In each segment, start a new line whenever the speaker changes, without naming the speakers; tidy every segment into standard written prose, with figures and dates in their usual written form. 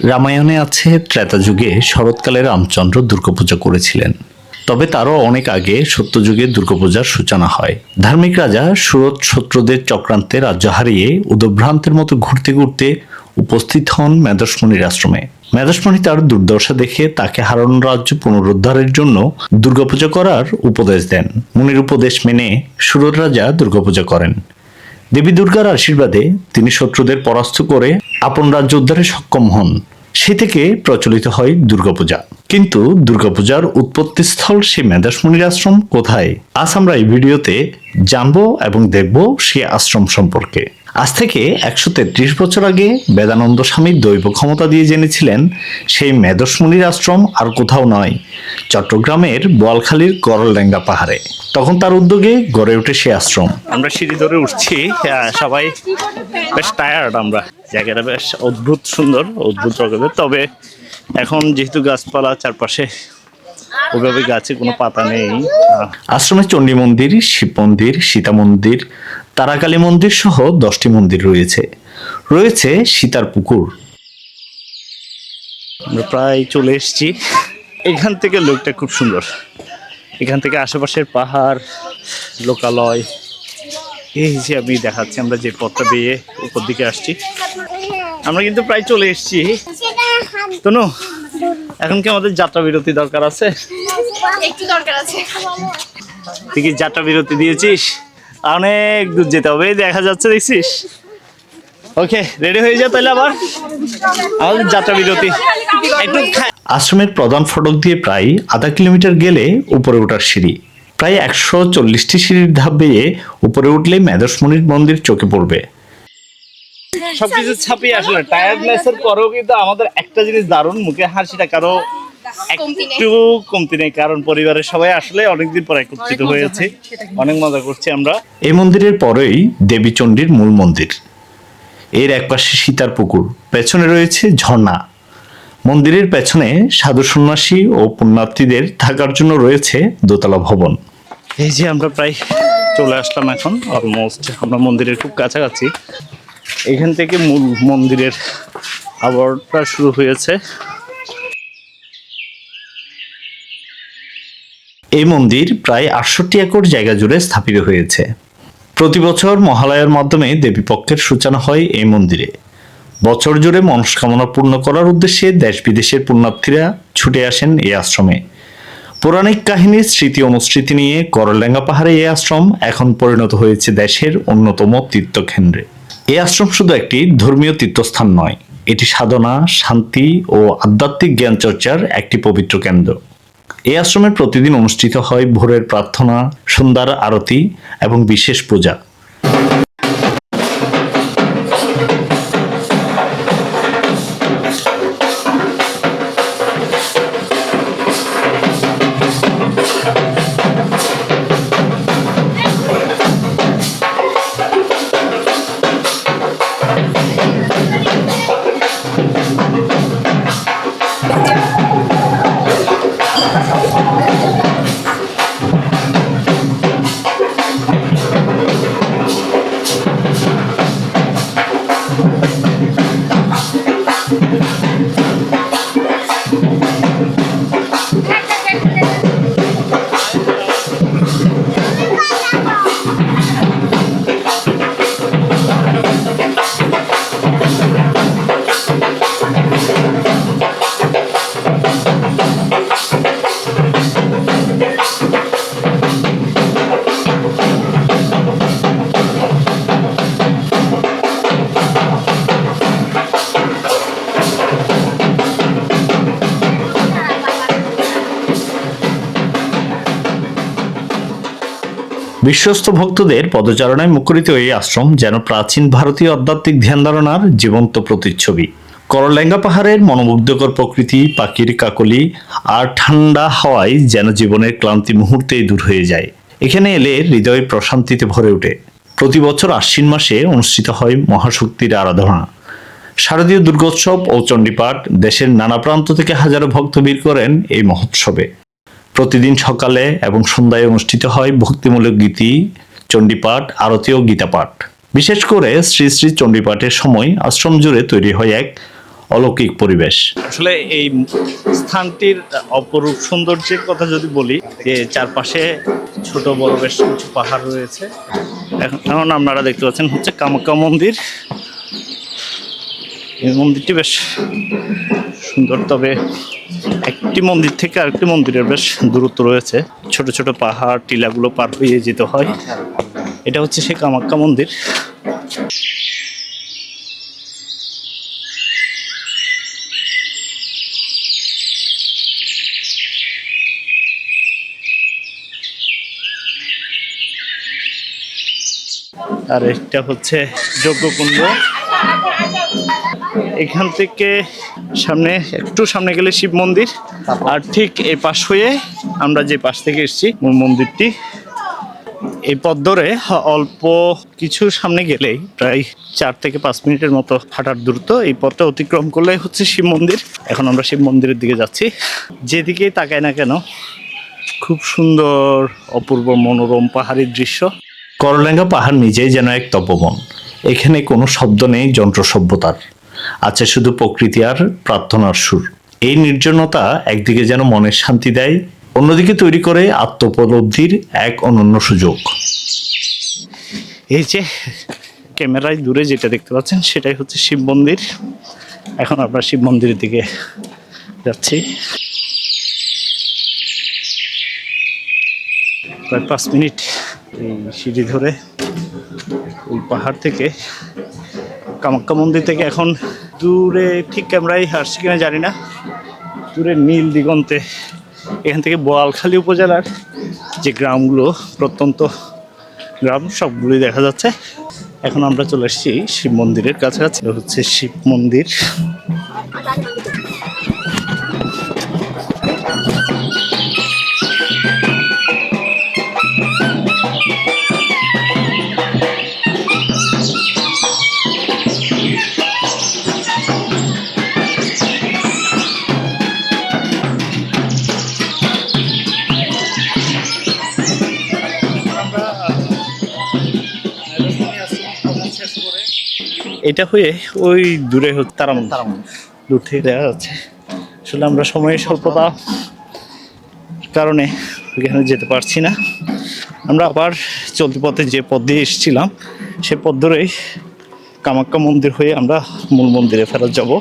রামায়ণে আছে ত্রেতা যুগে শরৎকালে রামচন্দ্র দুর্গাপূজা করেছিলেন। তবে তারও অনেক আগে সত্যযুগে দুর্গাপূজার সূচনা হয়। ধার্মিক রাজা সুরত শত্রুদের চক্রান্তে রাজ্য হারিয়ে উদভ্রান্তের মতো ঘুরতে ঘুরতে উপস্থিত হন মেধসমণির আশ্রমে। মেধসমণি তার দুর্দশা দেখে তাকে হারানো রাজ্য পুনরুদ্ধারের জন্য দুর্গাপূজা করার উপদেশ দেন। মুনির উপদেশ মেনে সুরত রাজা দুর্গাপূজা করেন। দেবী দুর্গার আশীর্বাদে তিনি শত্রুদের পরাস্ত করে আপন রাজ্য উদ্ধারে সক্ষম হন। সে থেকে প্রচলিত হয় দুর্গাপূজা। কিন্তু দুর্গাপূজার উৎপত্তিস্থল সেই মেধাসমণির আশ্রম কোথায়? আজ আমরা এই ভিডিওতে জানবো এবং দেখব সেই আশ্রম সম্পর্কে। আজ থেকে 133 বছর আগে বেদানন্দ স্বামী দৈব ক্ষমতা দিয়ে জেনেছিলেন সেই মেধসমণির আশ্রম আর কোথাও নয়, চট্টগ্রামের বোয়ালখালীর করলডেঙ্গা পাহাড়ে। তখন তার উদ্যোগে গড়ে ওঠে সেই আশ্রম। আমরা সিঁড়ি ধরে উঠছি, সবাই বেশ টায়ার্ড। আমরা জায়গাটা বেশ অদ্ভুত সুন্দর, অদ্ভুত রকমের। তবে এখন যেহেতু গাছপালা চারপাশে, ওইভাবে গাছে কোনো পাতা নেই। আশ্রমে চণ্ডী মন্দির, শিব মন্দির, সীতা মন্দির, তারাকালী মন্দির সহ 10টি মন্দির রয়েছে। রয়েছে সীতার পুকুর। আমরা প্রায় চলে এসেছি। এখান থেকে লোকটা খুব সুন্দর। এখান থেকে আশেপাশের পাহাড়, লোকালয়, এই যে আমি দেখাচ্ছি আমরা যে পথটা বেয়ে উপর দিকে আসছি। আমরা কিন্তু প্রায় চলে এসেছি। তনু, এখন কি আমাদের যাত্রা বিরতি দরকার আছে?
একটু দরকার আছে।
তুই কি যাত্রা বিরতি দিয়েছিস? অনেক দূর যেতে হবে, দেখা যাচ্ছে, দেখছিস? ওকে, রেডি হয়ে যা তাহলে আবার আমাদের যাত্রা বিরতি। আশ্রমের প্রধান ফটক দিয়ে প্রায় আধা কিলোমিটার গেলে উপরে ওঠার সিঁড়ি। প্রায় 140টি সিঁড়ির ধাপ বেয়ে উপরে উঠলে মেধসমণির মন্দির চোখে পড়বে। সবকিছু ছাপিয়ে আসলে টায়ার্ডনেসের পরেও কিন্তু আমাদের একটা জিনিস দারুণ, মুখে হাসিটা কারো একটু কমতি নেই। কারণ পরিবারের সবাই আসলে অনেকদিন পর একত্রিত হয়েছে, অনেক মজা করছি আমরা। এই মন্দিরের পরেই দেবী চণ্ডীর মূল মন্দির। এর একপাশে সীতার পুকুর, পেছনে রয়েছে ঝর্ণা। মন্দিরের পেছনে সাধু সন্ন্যাসী ও পুণ্যার্থীদের থাকার জন্য রয়েছে দোতলা ভবন। এই যে আমরা প্রায় চলে আসলাম, এখন অলমোস্ট আমরা মন্দিরের খুব কাছাকাছি। এখান থেকে মূল মন্দিরের আবরণটা শুরু হয়েছে। এই মন্দির প্রায় 68 একর জায়গা জুড়ে স্থাপিত হয়েছে। প্রতি বছর মহালয়ার মাধ্যমে দেবীপক্ষের সূচনা হয় এই মন্দিরে। বছর জুড়ে মনস্কামনা পূর্ণ করার উদ্দেশ্যে দেশ বিদেশের পুণ্যার্থীরা ছুটে আসেন এই আশ্রমে। পৌরাণিক কাহিনীর স্মৃতি অনুস্মৃতি নিয়ে করলডেঙ্গা পাহাড়ে এই আশ্রম এখন পরিণত হয়েছে দেশের অন্যতম তীর্থকেন্দ্রে। এই আশ্রম শুধু একটি ধর্মীয় তীর্থস্থান নয়, এটি সাধনা, শান্তি ও আধ্যাত্মিক জ্ঞান চর্চার একটি পবিত্র কেন্দ্র। এই আশ্রমে প্রতিদিন অনুষ্ঠিত হয় ভোরের প্রার্থনা, সন্ধ্যার আরতি এবং বিশেষ পূজা। বিশ্বস্ত ভক্তদের পদচারণায় মুখরিত এই আশ্রম যেন প্রাচীন ভারতীয় আধ্যাত্মিক ধ্যান ধারণার জীবন্ত প্রতিচ্ছবি। করলডেঙ্গা পাহাড়ের মনোমুগ্ধকর প্রকৃতি, পাখির কাকলি আর ঠান্ডা হাওয়ায় যেন জীবনের ক্লান্তি মুহূর্তেই দূর হয়ে যায়। এখানে এলে হৃদয় প্রশান্তিতে ভরে ওঠে। প্রতি বছর আশ্বিন মাসে অনুষ্ঠিত হয় মহাশক্তির আরাধনা, শারদীয় দুর্গোৎসব ও চণ্ডীপাঠ। দেশের নানা প্রান্ত থেকে হাজারো ভক্ত ভিড় করেন এই মহোৎসবে। প্রতিদিন সকালে এবং সন্ধ্যায় অনুষ্ঠিত হয় ভক্তিমূলক গীতি, চণ্ডীপাঠ, আরতি ও গীতাপাঠ। বিশেষ করে শ্রী শ্রী চণ্ডীপাঠের সময় আশ্রম জুড়ে তৈরি হয় এক অলৌকিক পরিবেশ। আসলে এই স্থানটির অপরূপ সৌন্দর্যের কথা যদি বলি, যে চারপাশে ছোট বড় বেশ কিছু পাহাড় রয়েছে। এখন আপনারা দেখতে পাচ্ছেন হচ্ছে কামাখ্যা মন্দির। এই মন্দিরটি বেশ সুন্দর, তবে একটি মন্দির থেকে আরেকটি মন্দিরের বেশ দূরত্ব রয়েছে। ছোট ছোট পাহাড় টিলাগুলো পার হয়ে যেতে হয়। এটা হচ্ছে সেই কামাখ্যা মন্দির। আর এটা হচ্ছে যজ্ঞকুণ্ড। এখান থেকে একটু সামনে গেলে শিব মন্দির, আর ঠিক এই পাশ হয়ে আমরা যে পাশ থেকে এসেছি মূল মন্দিরটি, এই পথ ধরে অল্প কিছু সামনে গেলেই প্রায় 4 থেকে 5 মিনিটের মতো হাঁটার দূরত্ব। এই পথটা অতিক্রম করলে হচ্ছে শিব মন্দির। এখন আমরা শিব মন্দিরের দিকে যাচ্ছি। যেদিকেই তাকাই না কেন খুব সুন্দর অপূর্ব মনোরম পাহাড়ি দৃশ্য। করলেঙ্গা পাহাড় নিজেই যেন এক তপবন। এখানে কোনো শব্দ নেই যন্ত্র সভ্যতার, আছে শুধু প্রকৃতি আর প্রার্থনার সুর। এই নির্জনতা একদিকে যেন মনের শান্তি দেয়, অন্যদিকে তৈরি করে আত্মোপলব্ধির এক অনন্য সুযোগ। এই যে ক্যামেরায় দূরে যেটা দেখতে পাচ্ছেন সেটাই হচ্ছে শিব মন্দির। এখন আমরা শিব মন্দিরের দিকে যাচ্ছি। প্রায় 5 মিনিট এই সিঁড়ি ধরে ওই পাহাড় থেকে কামাখ্যা মন্দির থেকে এখন দূরে, ঠিক ক্যামেরায় আসছে কিনা জানি না, দূরে নীল দিগন্তে এখান থেকে বোয়ালখালী উপজেলার যে গ্রামগুলো, প্রত্যন্ত গ্রাম, সবগুলোই দেখা যাচ্ছে। এখন আমরা চলে এসেছি শিব মন্দিরের কাছাকাছি। হচ্ছে শিব মন্দির। এটা হয়ে ওই দূরে হচ্ছে তারামন্দির, দূর থেকে দেখা যাচ্ছে। আসলে আমরা সময়ের স্বল্পতা কারণে ওইখানে যেতে পারছি না। আমরা আবার চলতি পথে যে পথ দিয়ে এসেছিলাম সে পথ ধরেই কামাখ্যা মন্দির হয়ে আমরা মূল মন্দিরে ফেরত যাব।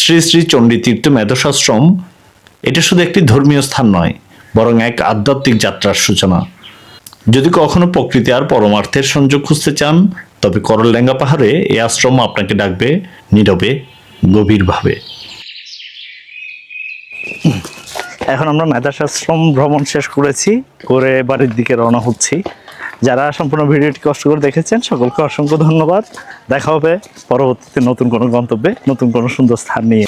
শ্রী শ্রী চণ্ডী তীর্থ মেধসাশ্রম এটা শুধু একটি ধর্মীয় স্থান নয়, বরং এক আধ্যাত্মিক যাত্রার সূচনা। যদি কখনো প্রকৃতি আর পরমার্থের সংযোগ খুঁজতে চান, তবে করলেঙ্গা পাহাড়ে এই আশ্রম আপনাকে ডাকবে নীরবে, গভীরভাবে। এখন আমরা মেধাশ্রম ভ্রমণ শেষ করে বাড়ির দিকে রওনা হচ্ছি। যারা সম্পূর্ণ ভিডিওটি কষ্ট করে দেখেছেন সকলকে অসংখ্য ধন্যবাদ। দেখা হবে পরবর্তীতে নতুন কোনো গন্তব্যে, নতুন কোনো সুন্দর স্থান নিয়ে।